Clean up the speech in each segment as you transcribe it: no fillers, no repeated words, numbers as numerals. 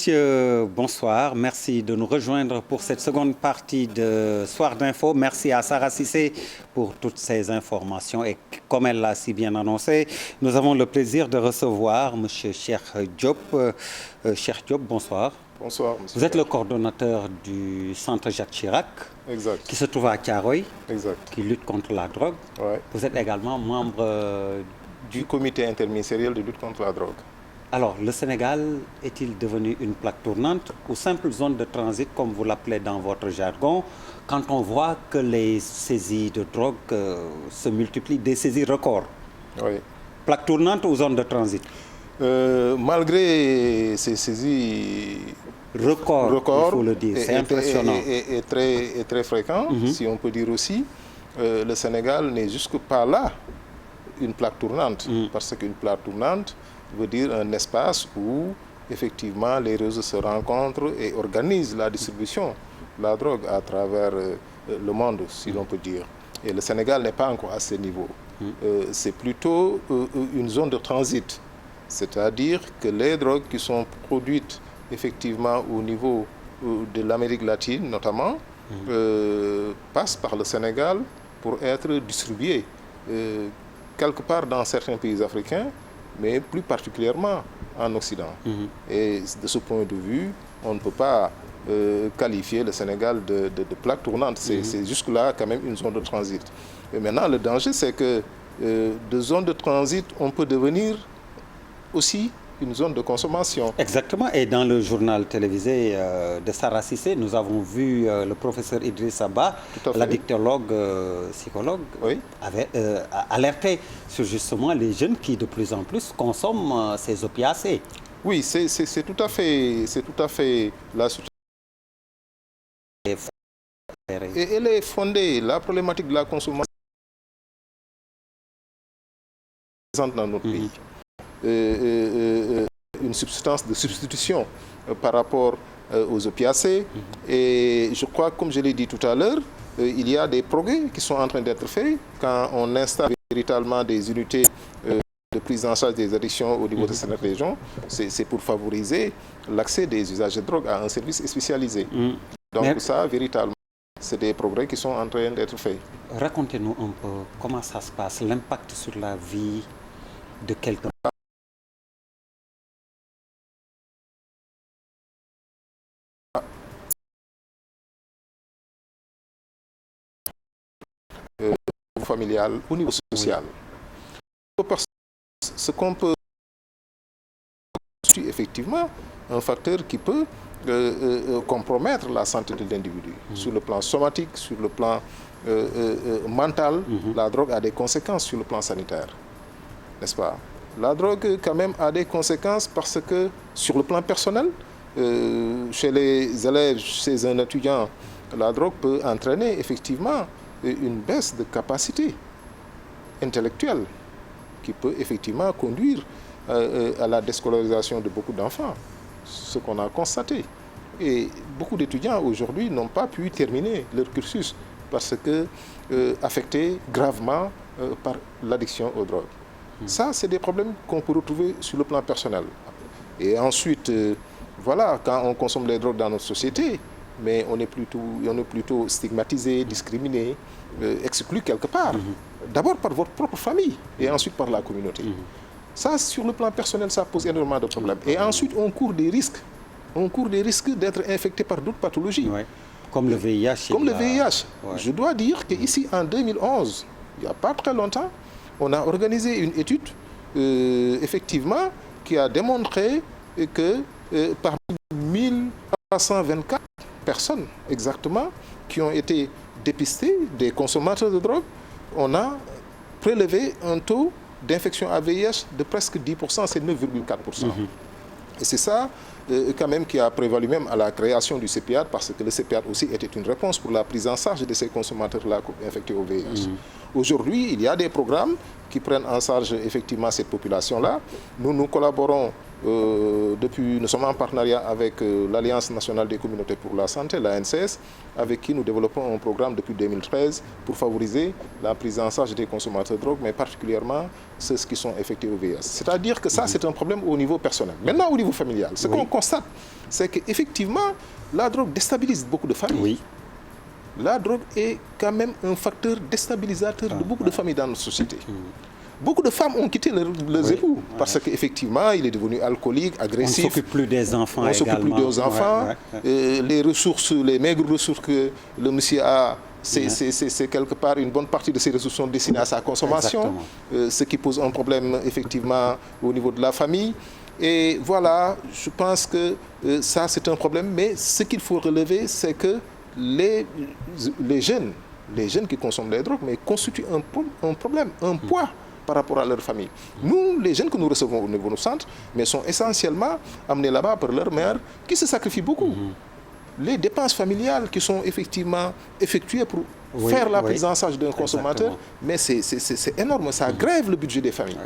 messieurs, bonsoir. Merci de nous rejoindre pour cette seconde partie de Soir d'Info. Merci à Sarah Cissé pour toutes ces informations. Et comme elle l'a si bien annoncé, nous avons le plaisir de recevoir M. Cheikh Diop. Cheikh Diop, bonsoir. Bonsoir, monsieur. Vous êtes le coordonnateur du centre Jacques Chirac, exact, qui se trouve à Thiaroye, exact, qui lutte contre la drogue. Ouais. Vous êtes également membre du comité interministériel de lutte contre la drogue. Alors, le Sénégal est-il devenu une plaque tournante ou simple zone de transit, comme vous l'appelez dans votre jargon, quand on voit que les saisies de drogue se multiplient, des saisies records? Oui. Plaque tournante ou zone de transit? Malgré ces saisies records, il faut le dire, c'est impressionnant. Et très fréquent, si on peut dire aussi, le Sénégal n'est jusque pas là une plaque tournante, parce qu'une plaque tournante veut dire un espace où effectivement les réseaux se rencontrent et organisent la distribution de la drogue à travers le monde, si l'on peut dire. Et le Sénégal n'est pas encore à ce niveau. C'est plutôt une zone de transit, c'est-à-dire que les drogues qui sont produites effectivement au niveau de l'Amérique latine notamment passent par le Sénégal pour être distribuées quelque part dans certains pays africains, mais plus particulièrement en Occident. Et de ce point de vue, on ne peut pas qualifier le Sénégal de plaque tournante. C'est jusque-là quand même une zone de transit. Et maintenant, le danger, c'est que de zone de transit, on peut devenir aussi une zone de consommation. Exactement. Et dans le journal télévisé de Sarah Cissé, nous avons vu le professeur Idriss Abba, l'addictologue, psychologue, oui, avait alerté sur justement les jeunes qui de plus en plus consomment ces opiacés. Oui, c'est tout à fait la situation. Et elle est fondée, la problématique de la consommation présente dans notre pays. Une substance de substitution par rapport aux opiacés. Et je crois, comme je l'ai dit tout à l'heure, il y a des progrès qui sont en train d'être faits quand on installe véritablement des unités de prise en charge des addictions au niveau de cette région. C'est pour favoriser l'accès des usagers de drogue à un service spécialisé. Donc ça, véritablement, c'est des progrès qui sont en train d'être faits. Racontez-nous un peu comment ça se passe, l'impact sur la vie de quelqu'un. Familial, au niveau social. Ce qu'on peut constituer effectivement un facteur qui peut compromettre la santé de l'individu. Sur le plan somatique, sur le plan mental, la drogue a des conséquences sur le plan sanitaire. N'est-ce pas? La drogue quand même a des conséquences parce que sur le plan personnel, chez les élèves, chez un étudiant, la drogue peut entraîner effectivement une baisse de capacité intellectuelle qui peut effectivement conduire à la déscolarisation de beaucoup d'enfants, ce qu'on a constaté. Et beaucoup d'étudiants aujourd'hui n'ont pas pu terminer leur cursus parce que affectés gravement par l'addiction aux drogues. Ça, c'est des problèmes qu'on peut retrouver sur le plan personnel. Et ensuite, voilà, quand on consomme les drogues dans notre société, mais on est plutôt stigmatisé, discriminé, exclu quelque part. D'abord par votre propre famille et ensuite par la communauté. Ça, sur le plan personnel, ça pose énormément de problèmes. Et ensuite, on court des risques. On court des risques d'être infecté par d'autres pathologies. Ouais. Comme le VIH. Comme le VIH. Ouais. Je dois dire qu'ici, en 2011, il n'y a pas très longtemps, on a organisé une étude, effectivement, qui a démontré que parmi 1324 personnes exactement qui ont été dépistées des consommateurs de drogue, on a prélevé un taux d'infection à VIH de presque 10%, c'est 9,4%. Et c'est ça quand même qui a prévalu même à la création du CPIAT, parce que le CPIAT aussi était une réponse pour la prise en charge de ces consommateurs-là infectés au VIH. Aujourd'hui, il y a des programmes qui prennent en charge effectivement cette population-là. Nous collaborons nous sommes en partenariat avec l'Alliance nationale des communautés pour la santé, l'ANCS, avec qui nous développons un programme depuis 2013 pour favoriser la prise en charge des consommateurs de drogue, mais particulièrement ceux qui sont affectés au VIH. C'est-à-dire que ça, c'est un problème au niveau personnel. Maintenant, au niveau familial, ce qu'on constate, c'est qu'effectivement, la drogue déstabilise beaucoup de familles. Oui. La drogue est quand même un facteur déstabilisateur de beaucoup de familles dans notre société. Beaucoup de femmes ont quitté leurs époux parce qu'effectivement, il est devenu alcoolique, agressif. On ne s'occupe plus des enfants également. On ne s'occupe plus des enfants. Les ressources, les maigres ressources que le monsieur a, c'est quelque part une bonne partie de ces ressources sont destinées à sa consommation, ce qui pose un problème effectivement au niveau de la famille. Et voilà, je pense que ça c'est un problème, mais ce qu'il faut relever, c'est que les jeunes qui consomment les drogues, mais constituent un problème, un poids par rapport à leur famille. Nous, les jeunes que nous recevons au niveau de nos centres, mais sont essentiellement amenés là-bas par leur mère, qui se sacrifient beaucoup. Les dépenses familiales qui sont effectivement effectuées pour faire la prise en charge d'un consommateur, mais c'est énorme, ça grève le budget des familles.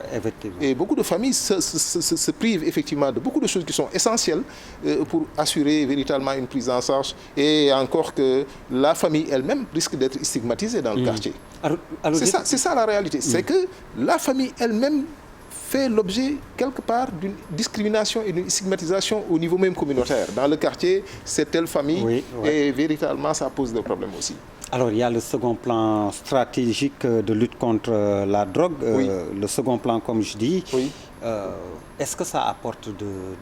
Et beaucoup de familles se privent effectivement de beaucoup de choses qui sont essentielles pour assurer véritablement une prise en charge, et encore que la famille elle-même risque d'être stigmatisée dans le quartier. C'est ça la réalité, c'est que la famille elle-même fait l'objet quelque part d'une discrimination et d'une stigmatisation au niveau même communautaire. Dans le quartier, c'est telle famille et véritablement ça pose des problèmes aussi. Alors il y a le second plan stratégique de lutte contre la drogue, le second plan comme je dis. Est-ce que ça apporte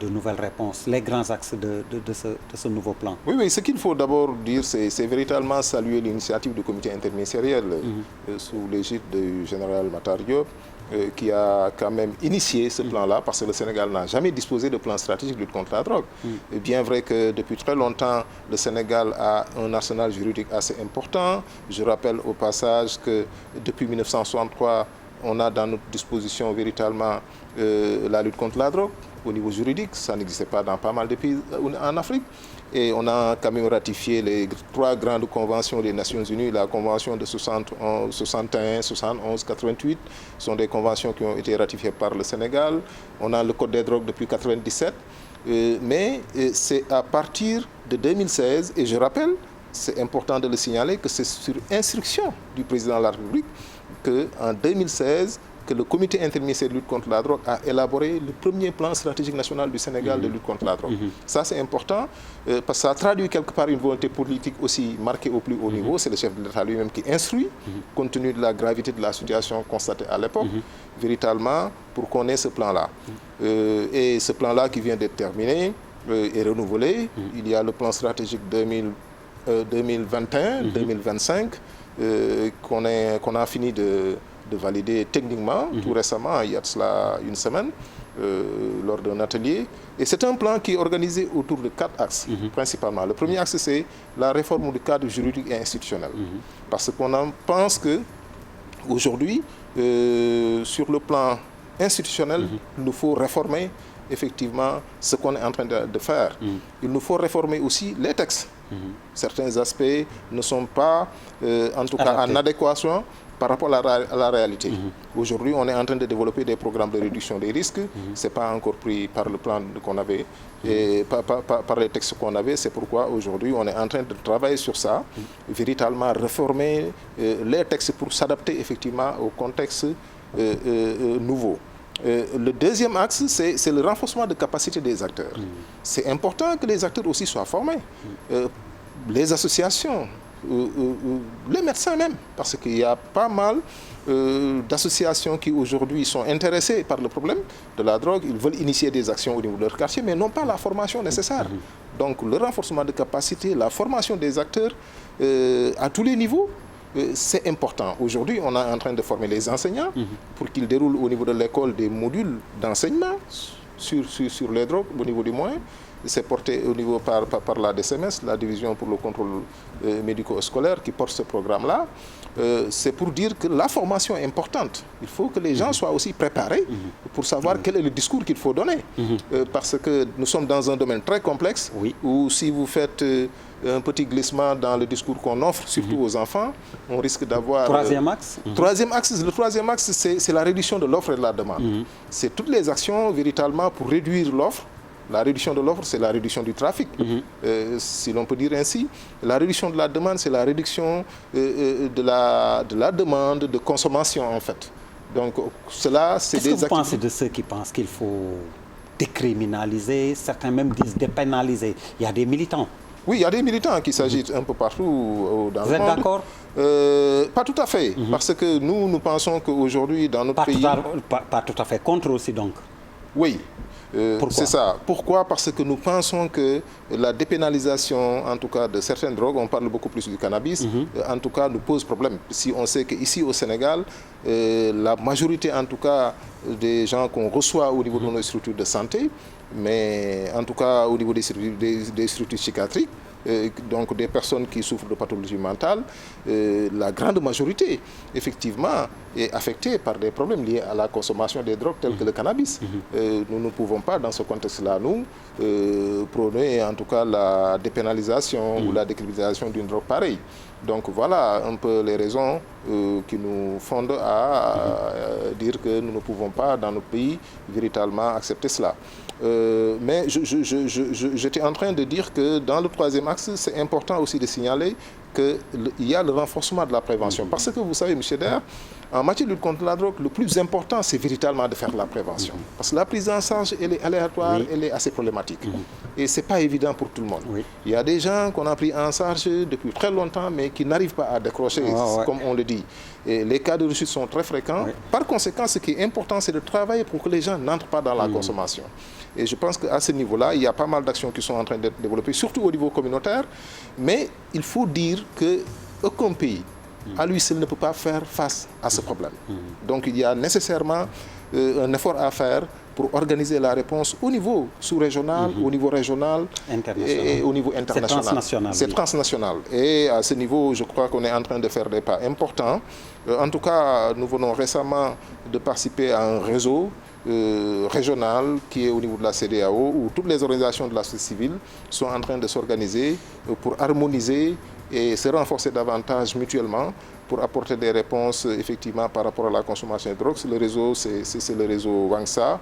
de nouvelles réponses, les grands axes de ce nouveau plan? Oui, ce qu'il faut d'abord dire, c'est véritablement saluer l'initiative du comité interministériel sous l'égide du général Matar Diop, qui a quand même initié ce plan-là, parce que le Sénégal n'a jamais disposé de plan stratégique de lutte contre la drogue. Et bien vrai que depuis très longtemps, le Sénégal a un arsenal juridique assez important. Je rappelle au passage que depuis 1963, on a dans notre disposition véritablement la lutte contre la drogue au niveau juridique. Ça n'existait pas dans pas mal de pays en Afrique. Et on a quand même ratifié les 3 grandes conventions des Nations Unies, la convention de 61, 71, 88, sont des conventions qui ont été ratifiées par le Sénégal. On a le Code des drogues depuis 97, mais c'est à partir de 2016, et je rappelle, c'est important de le signaler, que c'est sur instruction du président de la République qu'en 2016, que le comité interministériel de lutte contre la drogue a élaboré le premier plan stratégique national du Sénégal de lutte contre la drogue. Ça, c'est important parce que ça traduit quelque part une volonté politique aussi marquée au plus haut niveau. C'est le chef de l'État lui-même qui instruit, compte tenu de la gravité de la situation constatée à l'époque, véritablement pour qu'on ait ce plan-là. Et ce plan-là qui vient d'être terminé est renouvelé. Il y a le plan stratégique 2021-2025 qu'on a fini de valider techniquement tout récemment, il y a de cela une semaine, lors d'un atelier. Et c'est un plan qui est organisé autour de 4 axes, principalement. Le premier axe, c'est la réforme du cadre juridique et institutionnel. Parce qu'on pense qu'aujourd'hui, sur le plan institutionnel, il nous faut réformer effectivement ce qu'on est en train de faire. Il nous faut réformer aussi les textes. Certains aspects ne sont pas, en tout cas, en adéquation par rapport à la réalité. Aujourd'hui, on est en train de développer des programmes de réduction des risques. Ce n'est pas encore pris par le plan qu'on avait, et par les textes qu'on avait. C'est pourquoi aujourd'hui, on est en train de travailler sur ça, véritablement réformer les textes pour s'adapter effectivement au contexte nouveau. Le deuxième axe, c'est le renforcement de capacité des acteurs. C'est important que les acteurs aussi soient formés. Les associations, les médecins même, parce qu'il y a pas mal d'associations qui aujourd'hui sont intéressées par le problème de la drogue. Ils veulent initier des actions au niveau de leur quartier, mais n'ont pas la formation nécessaire. Donc le renforcement de capacité, la formation des acteurs à tous les niveaux, c'est important. Aujourd'hui, on est en train de former les enseignants pour qu'ils déroulent au niveau de l'école des modules d'enseignement sur les drogues au niveau du moyen. c'est porté au niveau par la DCMS, la Division pour le contrôle médico-scolaire, qui porte ce programme-là. C'est pour dire que la formation est importante. Il faut que les gens soient aussi préparés pour savoir quel est le discours qu'il faut donner. Parce que nous sommes dans un domaine très complexe, où si vous faites un petit glissement dans le discours qu'on offre, surtout aux enfants, on risque d'avoir... Troisième axe Le troisième axe, c'est la réduction de l'offre et de la demande. C'est toutes les actions véritablement pour réduire l'offre. La réduction de l'offre, c'est la réduction du trafic, si l'on peut dire ainsi. La réduction de la demande, c'est la réduction de la demande de consommation, en fait. Donc, cela, c'est des activités... Qu'est-ce que vous pensez de ceux qui pensent qu'il faut décriminaliser, certains même disent dépénaliser? Il y a des militants. Oui, il y a des militants qui s'agitent un peu partout dans le monde. Vous êtes d'accord? Pas tout à fait, parce que nous pensons qu'aujourd'hui, dans notre pays... Pas tout à fait contre aussi, donc? Oui. C'est ça. Pourquoi? Parce que nous pensons que la dépénalisation, en tout cas de certaines drogues, on parle beaucoup plus du cannabis, en tout cas nous pose problème. Si on sait qu'ici au Sénégal, la majorité en tout cas des gens qu'on reçoit au niveau de nos structures de santé, mais en tout cas au niveau des structures psychiatriques, donc des personnes qui souffrent de pathologie mentale, la grande majorité, effectivement, est affectée par des problèmes liés à la consommation des drogues telles que le cannabis. Nous ne pouvons pas, dans ce contexte-là, nous, prôner en tout cas la dépénalisation ou la décriminalisation d'une drogue pareille. Donc voilà un peu les raisons qui nous fondent à dire que nous ne pouvons pas, dans notre pays, véritablement accepter cela. Mais j'étais en train de dire que dans le troisième axe, c'est important aussi de signaler qu'il y a le renforcement de la prévention. Parce que vous savez, M. Der, en matière de lutte contre la drogue, le plus important, c'est véritablement de faire la prévention. Parce que la prise en charge, elle est aléatoire, elle est assez problématique. Et ce n'est pas évident pour tout le monde. Il y a des gens qu'on a pris en charge depuis très longtemps, mais qui n'arrivent pas à décrocher, comme on le dit. Et les cas de rechute sont très fréquents. Par conséquent, ce qui est important, c'est de travailler pour que les gens n'entrent pas dans la consommation. Et je pense qu'à ce niveau-là, il y a pas mal d'actions qui sont en train d'être développées, surtout au niveau communautaire. Mais il faut dire qu'aucun pays, à lui seul, ne peut pas faire face à ce problème. Donc il y a nécessairement un effort à faire pour organiser la réponse au niveau sous-régional, au niveau régional et au niveau international. C'est transnational. C'est transnational. Et à ce niveau, je crois qu'on est en train de faire des pas importants. En tout cas, nous venons récemment de participer à un réseau régional qui est au niveau de la CEDEAO, où toutes les organisations de la société civile sont en train de s'organiser pour harmoniser et se renforcer davantage mutuellement pour apporter des réponses effectivement par rapport à la consommation de drogue. Le réseau, c'est le réseau WANGSA,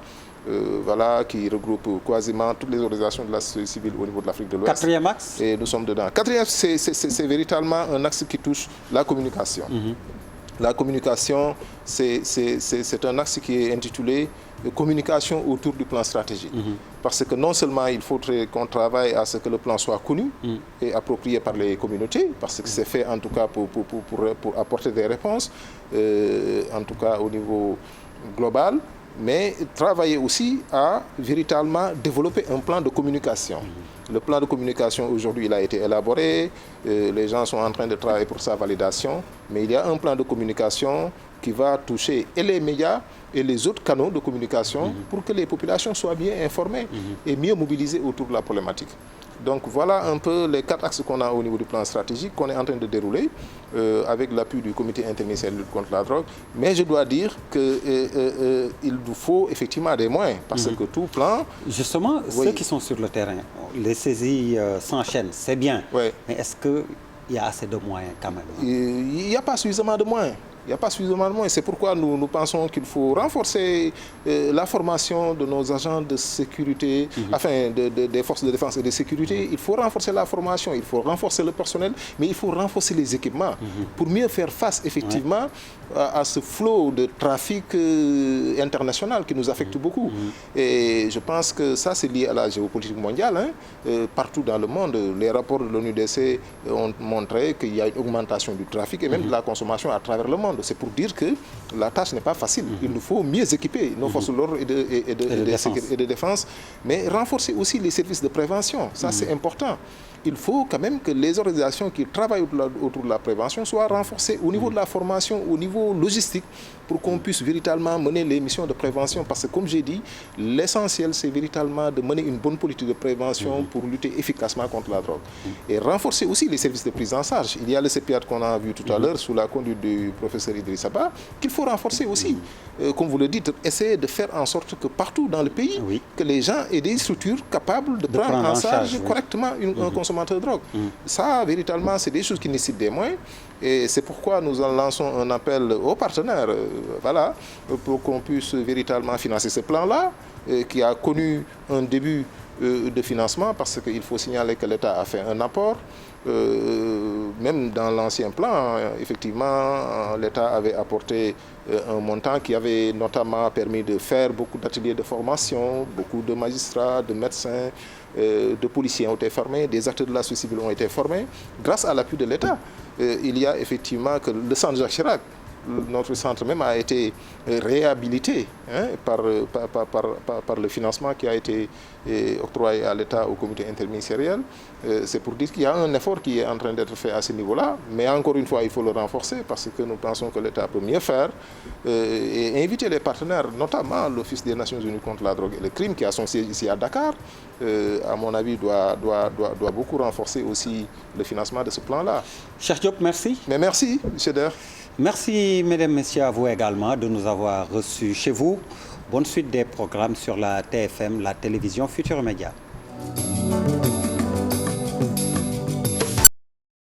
voilà, qui regroupe quasiment toutes les organisations de la société civile au niveau de l'Afrique de l'Ouest. Quatrième axe? Et nous sommes dedans. Quatrième, c'est véritablement un axe qui touche la communication. La communication, c'est un axe qui est intitulé « Communication autour du plan stratégique ». Parce que non seulement il faudrait qu'on travaille à ce que le plan soit connu et approprié par les communautés, parce que c'est fait en tout cas pour apporter des réponses, en tout cas au niveau global, mais travailler aussi à véritablement développer un plan de communication. Le plan de communication, aujourd'hui, il a été élaboré, les gens sont en train de travailler pour sa validation, mais il y a un plan de communication qui va toucher et les médias et les autres canaux de communication pour que les populations soient bien informées et mieux mobilisées autour de la problématique. Donc voilà un peu les 4 axes qu'on a au niveau du plan stratégique qu'on est en train de dérouler avec l'appui du comité interministériel de lutte contre la drogue. Mais je dois dire qu'il nous faut effectivement des moyens parce que tout plan... Justement, ceux qui sont sur le terrain, les saisies s'enchaînent, c'est bien. Mais est-ce qu'il y a assez de moyens quand même? Il n'y a pas suffisamment de moyens. Il n'y a pas suffisamment de moyens. C'est pourquoi nous pensons qu'il faut renforcer la formation de nos agents de sécurité, enfin des forces de défense et de sécurité. Il faut renforcer la formation, il faut renforcer le personnel, mais il faut renforcer les équipements pour mieux faire face effectivement à ce flot de trafic international qui nous affecte beaucoup. Et je pense que ça, c'est lié à la géopolitique mondiale. Partout dans le monde, les rapports de l'ONUDC ont montré qu'il y a une augmentation du trafic et même de la consommation à travers le monde. C'est pour dire que la tâche n'est pas facile. Il nous faut mieux équiper nos forces de l'ordre et de défense, mais renforcer aussi les services de prévention. Ça, c'est important. il faut quand même que les organisations qui travaillent autour de la prévention soient renforcées au niveau de la formation, au niveau logistique, pour qu'on puisse véritablement mener les missions de prévention. Parce que, comme j'ai dit, l'essentiel, c'est véritablement de mener une bonne politique de prévention pour lutter efficacement contre la drogue. Et renforcer aussi les services de prise en charge. Il y a le CEPIAT qu'on a vu tout à l'heure sous la conduite du professeur Idrissa Ba, qu'il faut renforcer aussi. Comme vous le dites, essayer de faire en sorte que partout dans le pays, que les gens aient des structures capables de prendre en charge correctement un consommateur de drogue. Ça, véritablement, c'est des choses qui nécessitent des moyens. Et c'est pourquoi nous en lançons un appel aux partenaires, voilà, pour qu'on puisse véritablement financer ce plan-là, qui a connu un début de financement, parce qu'il faut signaler que l'État a fait un apport. Même dans l'ancien plan, effectivement, l'État avait apporté un montant qui avait notamment permis de faire beaucoup d'ateliers de formation, beaucoup de magistrats, de médecins, de policiers ont été formés, des acteurs de la société civile ont été formés. Grâce à l'appui de l'État, il y a effectivement que le centre Jacques Chirac, notre centre même a été réhabilité par le financement qui a été octroyé à l'État au comité interministériel. C'est pour dire qu'il y a un effort qui est en train d'être fait à ce niveau-là, mais encore une fois, il faut le renforcer parce que nous pensons que l'État peut mieux faire et inviter les partenaires, notamment l'Office des Nations Unies contre la drogue et le crime, qui a son siège ici à Dakar, à mon avis, doit beaucoup renforcer aussi le financement de ce plan-là. Cheikh Diop, merci. Mais merci, M. Der. Merci, mesdames, messieurs, à vous également de nous avoir reçus chez vous. Bonne suite des programmes sur la TFM, la télévision Futurs Médias.